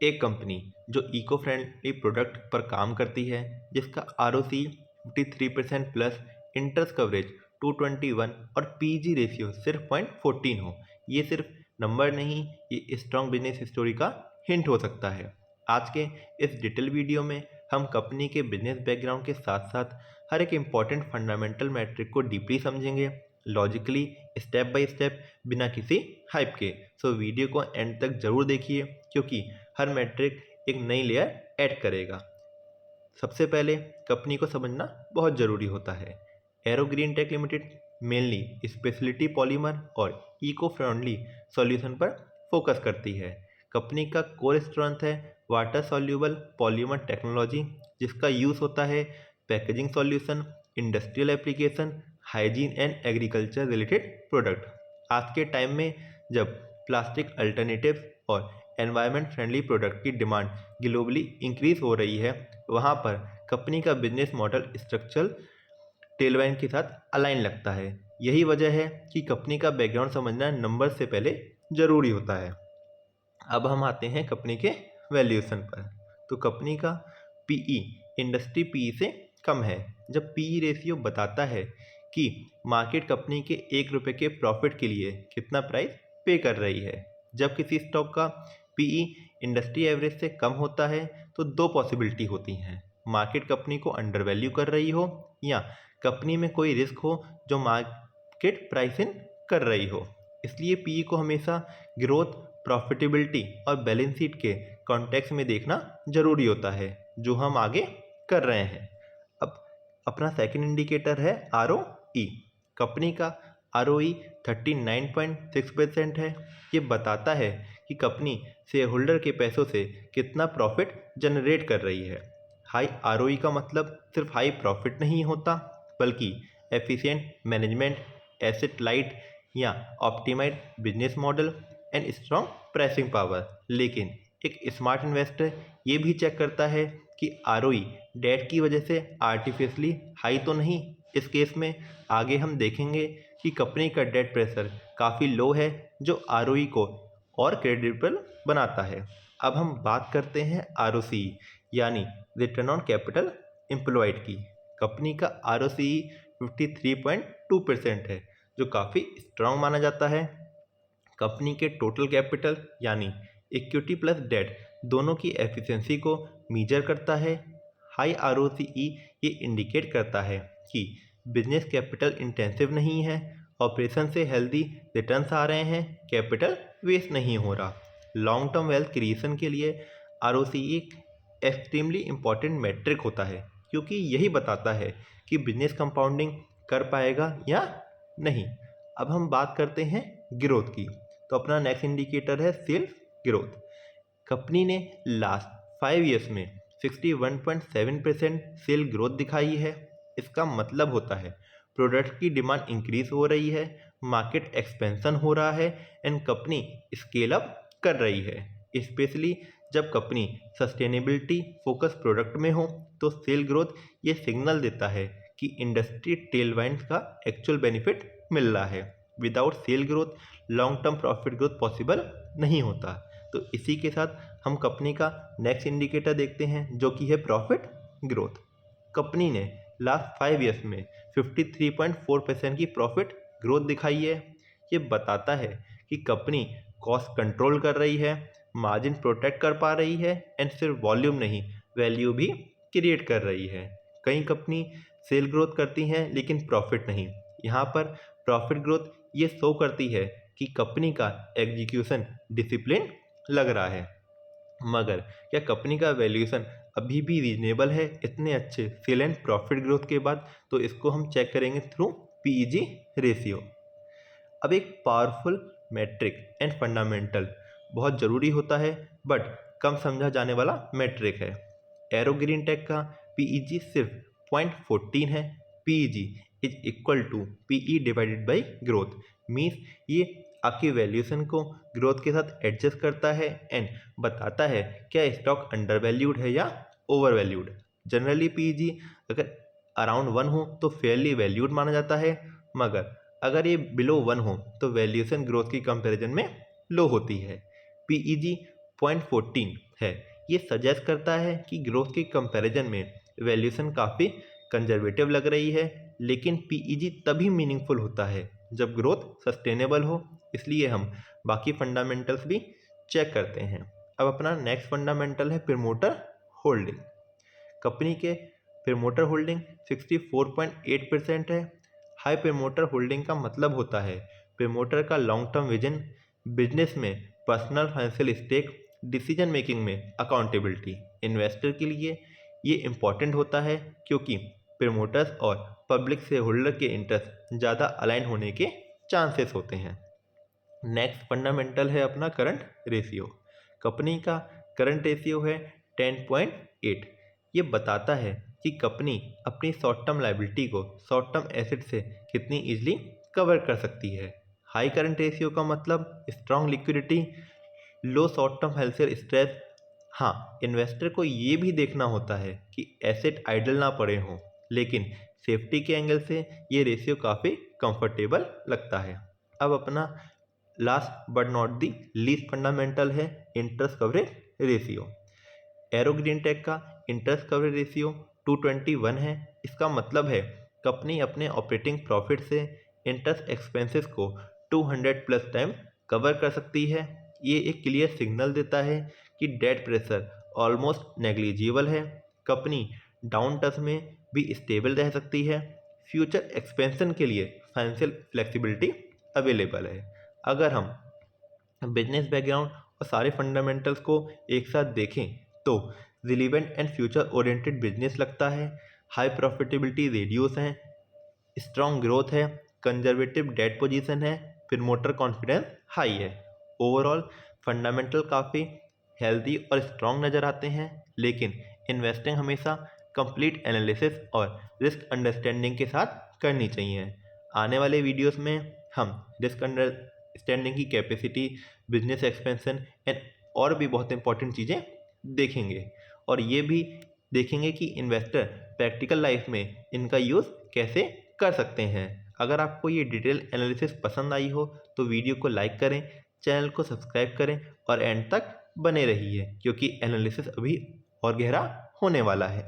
एक कंपनी जो eco friendly product पर काम करती है, जिसका ROC 53% प्लस, इंटरेस्ट कवरेज 221 और PG रेशियो सिर्फ 0.14 हो, ये सिर्फ नंबर नहीं, ये स्ट्रॉन्ग बिजनेस स्टोरी का हिंट हो सकता है। आज के इस डिटेल वीडियो में हम कंपनी के बिजनेस बैकग्राउंड के साथ साथ हर एक इम्पॉर्टेंट फंडामेंटल मैट्रिक को डीपली समझेंगे, लॉजिकली, स्टेप बाय स्टेप, बिना किसी हाइप के। सो वीडियो को एंड तक जरूर देखिए, क्योंकि हर मैट्रिक एक नई लेयर ऐड करेगा। सबसे पहले कंपनी को समझना बहुत ज़रूरी होता है। Aero green Tech Limited mainly speciality polymer और इको फ्रेंडली सॉल्यूशन पर फोकस करती है। कंपनी का कोर स्ट्रेंथ है वाटर सॉल्यूबल पॉलीमर टेक्नोलॉजी, जिसका यूज़ होता है packaging solution, industrial application, hygiene and agriculture related product. आज के टाइम में जब प्लास्टिक अल्टरनेटिव और एनवायरनमेंट फ्रेंडली प्रोडक्ट की डिमांड ग्लोबली इंक्रीज हो रही है, वहाँ पर कंपनी का बिजनेस मॉडल स्ट्रक्चरल टेलवाइन के साथ अलाइन लगता है। यही वजह है कि कंपनी का बैकग्राउंड समझना नंबर से पहले ज़रूरी होता है। अब हम आते हैं कंपनी के वैल्यूएशन पर। तो कंपनी का पीई इंडस्ट्री पीई से कम है। जब पीई रेशियो बताता है कि मार्केट कंपनी के ₹1 के प्रॉफिट के लिए कितना प्राइस पे कर रही है। जब किसी स्टॉक का पीई इंडस्ट्री एवरेज से कम होता है तो दो पॉसिबिलिटी होती हैं, मार्केट कंपनी को अंडर वैल्यू कर रही हो या कंपनी में कोई रिस्क हो जो मार्केट प्राइसिंग कर रही हो। इसलिए पीई को हमेशा ग्रोथ, प्रॉफिटेबिलिटी और बैलेंस शीट के कॉन्टेक्स्ट में देखना जरूरी होता है, जो हम आगे कर रहे हैं। अब अपना सेकंड इंडिकेटर है ROE। कंपनी का ROE 39.6% है। ये बताता है कि कंपनी शेयर होल्डर के पैसों से कितना प्रॉफिट जनरेट कर रही है। हाई ROE का मतलब सिर्फ हाई प्रॉफिट नहीं होता, बल्कि एफिशिएंट मैनेजमेंट, एसेट लाइट या optimise business model and strong pricing power. लेकिन एक स्मार्ट इन्वेस्टर ये भी चेक करता है कि ROE डेट की वजह से आर्टिफिशियली हाई तो नहीं। इस केस में आगे हम देखेंगे कि कंपनी का डेट प्रेशर काफ़ी लो है, जो ROE को और क्रेडिबल बनाता है। अब हम बात करते हैं ROCE यानी रिटर्न ऑन कैपिटल एम्प्लॉयड की। कंपनी का ROCE 53.2% है, जो काफ़ी स्ट्रांग माना जाता है। कंपनी के टोटल कैपिटल यानी इक्विटी प्लस डेट दोनों की एफिशिएंसी को मीजर करता है। हाई ROCE ये इंडिकेट करता है कि बिजनेस कैपिटल इंटेंसिव नहीं है, ऑपरेशन से हेल्दी रिटर्न्स आ रहे हैं, कैपिटल वेस्ट नहीं हो रहा। लॉन्ग टर्म वेल्थ क्रिएशन के लिए ROCE एक एक्सट्रीमली इम्पॉर्टेंट मैट्रिक होता है, क्योंकि यही बताता है कि बिजनेस कंपाउंडिंग कर पाएगा या नहीं। अब हम बात करते हैं ग्रोथ की। तो अपना नेक्स्ट इंडिकेटर है सेल्स ग्रोथ। कंपनी ने लास्ट 5 ईयर्स में 61.7% सेल ग्रोथ दिखाई है। इसका मतलब होता है प्रोडक्ट की डिमांड इंक्रीज हो रही है, मार्केट एक्सपेंशन हो रहा है एंड कंपनी स्केल अप कर रही है। स्पेशली जब कंपनी सस्टेनेबिलिटी फोकस प्रोडक्ट में हो, तो सेल ग्रोथ ये सिग्नल देता है कि इंडस्ट्री टेलवाइंड का एक्चुअल बेनिफिट मिल रहा है। Without sale growth long term profit growth possible नहीं होता। तो इसी के साथ हम कंपनी का नेक्स्ट इंडिकेटर देखते हैं, जो कि है प्रॉफिट ग्रोथ। कंपनी ने लास्ट 5 ईयर्स में 53.4% की प्रॉफिट ग्रोथ दिखाई है। ये बताता है कि कंपनी कॉस्ट कंट्रोल कर रही है, मार्जिन प्रोटेक्ट कर पा रही है एंड सिर्फ वॉल्यूम नहीं, वैल्यू भी क्रिएट कर रही है। कई कंपनी सेल ग्रोथ करती हैं लेकिन प्रॉफिट नहीं। यहाँ पर प्रॉफिट ग्रोथ ये शो करती है कि कंपनी का एग्जीक्यूशन डिसिप्लिन लग रहा है। मगर क्या कंपनी का वैल्यूएशन अभी भी रीजनेबल है इतने अच्छे सेल एंड प्रॉफिट ग्रोथ के बाद? तो इसको हम चेक करेंगे थ्रू PEG रेशियो। अब एक पावरफुल मैट्रिक एंड फंडामेंटल बहुत ज़रूरी होता है, बट कम समझा जाने वाला मैट्रिक है। एरो ग्रीन टेक का PEG सिर्फ 0.14 है। PEG is equal to PE divided by growth. Means ये आपकी वैल्यूएशन को ग्रोथ के साथ एडजस्ट करता है एंड बताता है क्या स्टॉक अंडर वैल्यूड है या ओवर वैल्यूड। जनरली PEG अगर अराउंड 1 हो तो फेयरली वैल्यूड माना जाता है, मगर अगर ये बिलो 1 हो तो वैल्यूएशन ग्रोथ की कंपैरिजन में लो होती है। PEG 0.14 है। ये सजेस्ट करता है कि ग्रोथ के कंपैरिजन में वैल्यूएशन काफ़ी कंजर्वेटिव लग रही है, लेकिन पीईजी तभी मीनिंगफुल होता है जब ग्रोथ सस्टेनेबल हो। इसलिए हम बाकी फंडामेंटल्स भी चेक करते हैं। अब अपना नेक्स्ट फंडामेंटल है प्रमोटर होल्डिंग। कंपनी के प्रमोटर होल्डिंग 64.8% है। हाई प्रमोटर होल्डिंग का मतलब होता है प्रमोटर का लॉन्ग टर्म विजन, बिजनेस में personal financial stake, decision making में अकाउंटेबिलिटी। इन्वेस्टर के लिए ये इम्पॉर्टेंट होता है क्योंकि प्रमोटर्स और पब्लिक से होल्डर के इंटरेस्ट ज़्यादा अलाइन होने के चांसेस होते हैं। नेक्स्ट फंडामेंटल है अपना करंट रेशियो। कंपनी का करंट रेशियो है 10.8। ये बताता है कि कंपनी अपनी शॉर्ट टर्म लायबिलिटी को शॉर्ट टर्म एसेट से कितनी इजीली कवर कर सकती है। हाई करंट रेशियो का मतलब स्ट्रॉन्ग लिक्विडिटी, लो शॉर्ट टर्म फाइनेंशियल स्ट्रेस। हाँ, इन्वेस्टर को ये भी देखना होता है कि एसेट आइडल ना पड़े हों, लेकिन सेफ्टी के एंगल से ये रेशियो काफ़ी कंफर्टेबल लगता है। अब अपना last but not the least fundamental है interest coverage ratio. Arrow green take का इंटरेस्ट कवरेज रेशियो 221 है। इसका मतलब है कंपनी अपने ऑपरेटिंग प्रॉफिट से इंटरेस्ट एक्सपेंसेस को 200 प्लस टाइम कवर कर सकती है। ये एक क्लियर सिग्नल देता है कि डेट प्रेशर ऑलमोस्ट नेग्लिजिबल है। कंपनी डाउन टर्म में भी स्टेबल रह सकती है। फ्यूचर एक्सपेंशन के लिए फाइनेंशियल फ्लेक्सिबिलिटी अवेलेबल है। अगर हम बिजनेस बैकग्राउंड और सारे फंडामेंटल्स को एक साथ देखें तो relevant and future oriented business लगता है। हाई प्रॉफिटेबिलिटी रेडियोस हैं, स्ट्रॉन्ग ग्रोथ है, कंजर्वेटिव डेट पोजीशन है, प्रमोटर कॉन्फिडेंस हाई है। ओवरऑल फंडामेंटल काफ़ी हेल्दी और स्ट्रॉन्ग नज़र आते हैं, लेकिन इन्वेस्टिंग हमेशा कंप्लीट एनालिसिस और रिस्क अंडरस्टैंडिंग के साथ करनी चाहिए। आने वाले वीडियोस में हम रिस्क अंडरस्टैंडिंग की कैपेसिटी, बिजनेस एक्सपेंशन एंड और भी बहुत इंपॉर्टेंट चीज़ें देखेंगे, और ये भी देखेंगे कि इन्वेस्टर प्रैक्टिकल लाइफ में इनका यूज़ कैसे कर सकते हैं। अगर आपको ये डिटेल एनालिसिस पसंद आई हो तो वीडियो को लाइक करें, चैनल को सब्सक्राइब करें और एंड तक बने रहिए, क्योंकि एनालिसिस अभी और गहरा होने वाला है।